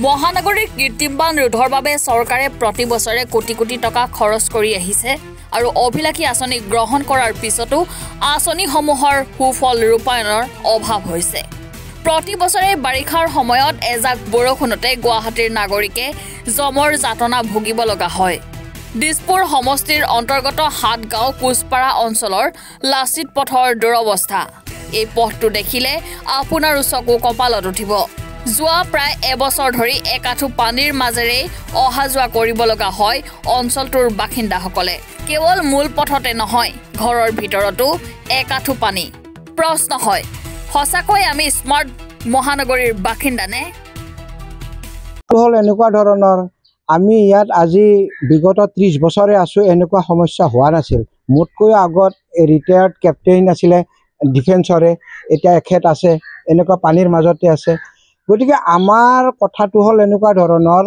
মহানগৰীৰ কৃত্ৰিমবান ৰোধৰ বাবে চৰকাৰে প্ৰতি বছৰে কোটি কোটি টকা খৰচ কৰি আহিছে আৰু অভিলাষী আঁচনি গ্ৰহণ কৰাৰ পিছতো আঁচনিসমূহৰ সুফল ৰূপায়ণৰ অভাৱ হৈছে। প্ৰতি বছৰে বাৰিষাৰ সময়ত এজাক বৰষুণতে গুৱাহাটীৰ নাগৰিকে জমৰ যাতনা ভুগিব লগা হয়। দিছপুৰ সমষ্টিৰ অন্তৰ্গত হাটগাঁও কোচপাৰা অঞ্চলৰ লাচিত পথৰ দুৰৱস্থা। এই পথটো দেখিলে আপোনাৰ চকু কপালত উঠিব। যোৱা প্ৰায় এবছৰ ধৰি একাঠু পানীৰ মাজেৰে অহা যোৱা কৰিব লগা হয় অঞ্চলটোৰ বাসিন্দাসকলে। কেৱল মূল পথতে নহয়, ঘৰৰ ভিতৰতো একাঠু পানী। প্ৰশ্ন হয়, সঁচাকৈ আমি স্মাৰ্ট মহানগৰীৰ বাসিন্দা নে? হল এনেকুৱা ধৰণৰ আমি ইয়াত আজি বিগত 30 বছৰে আছো, এনেকুৱা সমস্যা হোৱা নাছিল। মোতকৈ আগত ৰিটায়াৰ্ড কেপ্টেইন আছিলে ডিফেন্সৰে, এতিয়া এখেত আছে, এনেকুৱা পানীৰ মাজতে আছে। গতিকে আমাৰ কথাটো হ'ল এনেকুৱা ধৰণৰ,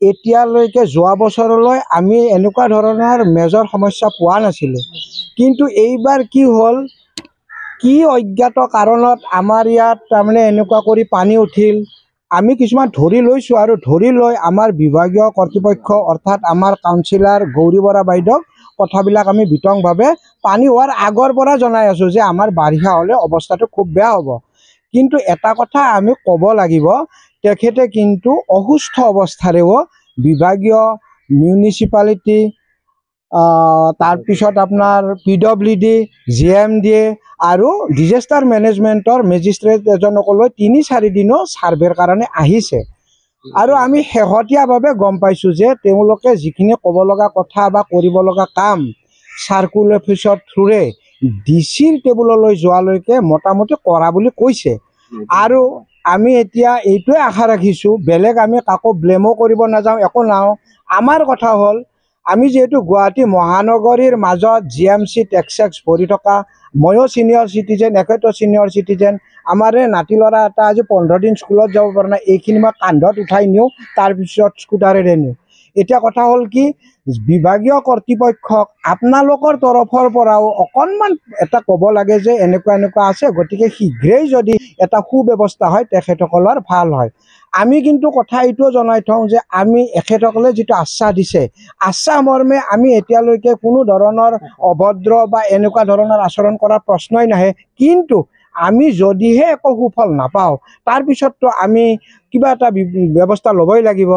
এতিয়ালৈকে যোৱা বছৰলৈ আমি এনেকুৱা ধৰণৰ মেজৰ সমস্যা পোৱা নাছিলোঁ। কিন্তু এইবাৰ কি হ'ল, কি অজ্ঞাত কাৰণত আমাৰ ইয়াত তাৰমানে এনেকুৱা কৰি পানী উঠিল। আমি কিছুমান ধৰি লৈছোঁ আৰু ধৰি লৈ আমাৰ বিভাগীয় কৰ্তৃপক্ষ অৰ্থাৎ আমাৰ কাউন্সিলাৰ গৌৰী বৰা বাইদেউক কথাবিলাক আমি বিতংভাৱে পানী হোৱাৰ আগৰ পৰা জনাই আছোঁ যে আমাৰ বাৰিষা হ'লে অৱস্থাটো খুব বেয়া হ'ব। কিন্তু এটা কথা আমি ক'ব লাগিব, তেখেতে কিন্তু অসুস্থ অৱস্থাৰেও বিভাগীয় মিউনিচিপালিটি, তাৰপিছত আপোনাৰ PWD, GMD আৰু ডিজাষ্টাৰ মেনেজমেণ্টৰ মেজিষ্ট্ৰেট এজনক লৈ 3-4 দিনো ছাৰ্ভেৰ কাৰণে আহিছে। আৰু আমি শেহতীয়াভাৱে গম পাইছোঁ যে তেওঁলোকে যিখিনি ক'ব লগা কথা বা কৰিব লগা কাম চাৰ্কুল অফিচৰ থ্ৰুৰে ডিচিৰ টেবুললৈ যোৱালৈকে মোটামুটি কৰা বুলি কৈছে। আৰু আমি এতিয়া এইটোৱে আশা ৰাখিছোঁ, বেলেগ আমি কাকো ব্লেমো কৰিব নাযাওঁ, একো নাও। আমাৰ কথা হ'ল, আমি যিহেতু গুৱাহাটী মহানগৰীৰ মাজত GMC টেক্স ভৰি থকা, ময়ো ছিনিয়ৰ চিটিজেন, এখেতো ছিনিয়ৰ চিটিজেন। আমাৰে নাতি ল'ৰা এটা আজি 15 দিন স্কুলত যাব পৰা নাই, এইখিনি মই কান্ধত উঠাই নিওঁ, তাৰপিছত স্কুটাৰেৰে নিওঁ। এতিয়া কথা হ'ল কি, বিভাগীয় কৰ্তৃপক্ষক আপোনালোকৰ তৰফৰ পৰাও অকণমান এটা ক'ব লাগে যে এনেকুৱা এনেকুৱা আছে, গতিকে শীঘ্ৰেই যদি এটা সুব্যৱস্থা হয় তেখেতসকলৰ ভাল হয়। আমি কিন্তু কথা এইটোও জনাই থওঁ যে আমি এখেতসকলে যিটো আশ্বাস দিছে, আশ্বাস মৰ্মে আমি এতিয়ালৈকে কোনো ধৰণৰ অভদ্ৰ বা এনেকুৱা ধৰণৰ আচৰণ কৰাৰ প্ৰশ্নই নাহে। কিন্তু আমি যদিহে একো সুফল নাপাওঁ, তাৰপিছততো আমি কিবা এটা ব্যৱস্থা ল'বই লাগিব।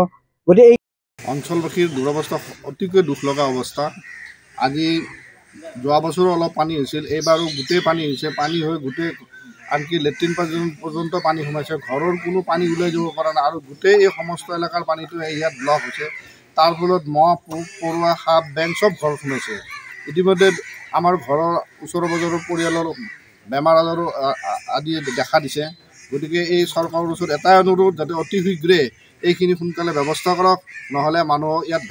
গতিকে এই অঞ্চলবাসীৰ দুৰৱস্থা অতিকৈ দুখ লগা অৱস্থা। আজি যোৱা বছৰো অলপ পানী হৈছিল, এইবাৰো গোটেই পানী হৈছে। পানী হৈ গোটেই আনকি লেট্ৰিন পৰ্যন্ত পানী সোমাইছে, ঘৰৰ কোনো পানী ওলাই যাব পৰা নাই। আৰু গোটেই এই সমস্ত এলেকাৰ পানীটো ইয়াত ব্লক হৈছে। তাৰ ফলত মহ, পোক, পৰুৱা, সাপ, বেং চব ঘৰত সোমাইছে। ইতিমধ্যে আমাৰ ঘৰৰ ওচৰৰ পাজৰৰ পৰিয়ালৰ বেমাৰ আজাৰো আদি দেখা দিছে। গতিকে এই চৰকাৰৰ ওচৰত এটাই অনুৰোধ, যাতে অতি শীঘ্ৰে এইখিনি সোনকালে ব্যৱস্থা কৰক, নহ'লে মানুহক ইয়াত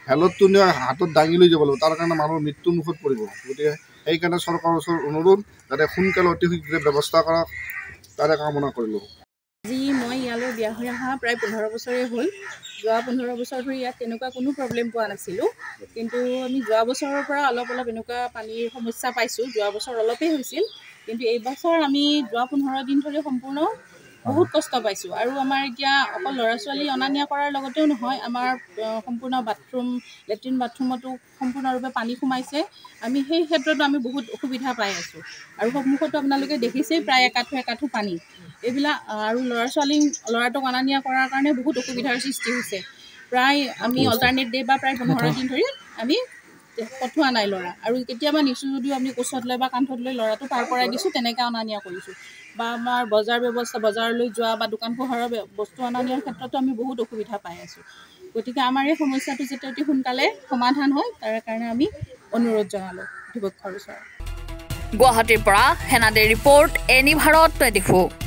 ভেলতটো নিয়ে হাতত দাঙি লৈ যাব লাগিব, তাৰ কাৰণে মানুহৰ মৃত্যুৰ মুখত পৰিব। গতিকে সেইকাৰণে চৰকাৰৰ ওচৰত অনুৰোধ, যাতে সোনকালে অতি শীঘ্ৰে ব্যৱস্থা কৰক, তাৰে কামনা কৰিলোঁ। আজি মই ইয়ালৈ বিয়া হৈ অহা প্ৰায় 15 বছৰেই হ'ল। যোৱা 15 বছৰ ধৰি ইয়াত তেনেকুৱা কোনো প্ৰব্লেম পোৱা নাছিলোঁ। কিন্তু আমি যোৱা বছৰৰ পৰা অলপ এনেকুৱা পানীৰ সমস্যা পাইছোঁ। যোৱা বছৰ অলপেই হৈছিল, কিন্তু এই বছৰ আমি যোৱা 15 দিন ধৰি সম্পূৰ্ণ বহুত কষ্ট পাইছোঁ। আৰু আমাৰ এতিয়া অকল ল'ৰা ছোৱালী অনা নিয়া কৰাৰ লগতেও নহয়, আমাৰ সম্পূৰ্ণ লেট্ৰিন বাথৰুমতো সম্পূৰ্ণৰূপে পানী সোমাইছে। আমি সেই ক্ষেত্ৰতো আমি বহুত অসুবিধা পাই আছোঁ। আৰু সন্মুখতো আপোনালোকে দেখিছেই প্ৰায় একাঠু পানী। এইবিলাক আৰু ল'ৰাটোক অনা নিয়া কৰাৰ কাৰণে বহুত অসুবিধাৰ সৃষ্টি হৈছে। প্ৰায় আমি অল্টাৰনেট ডে বা প্ৰায় 15 দিন ধৰি আমি পঠোৱা নাই ল'ৰা। আৰু কেতিয়াবা নিছোঁ যদিও আমি কোচত লৈ বা কান্ধত লৈ ল'ৰাটো পাৰ কৰাই দিছোঁ, তেনেকৈ অনা নিয়া কৰিছোঁ। বা আমাৰ বজাৰলৈ যোৱা বা দোকান পোহাৰৰ বস্তু অনা নিয়াৰ ক্ষেত্ৰতো আমি বহুত অসুবিধা পাই আছোঁ। গতিকে আমাৰ এই সমস্যাটো যাতে অতি সোনকালে সমাধান হয়, তাৰ কাৰণে আমি অনুৰোধ জনালোঁ কৰ্তৃপক্ষৰ ওচৰত। গুৱাহাটীৰ পৰা হেনাদে ৰিপৰ্ট, এনি ভাৰত 24।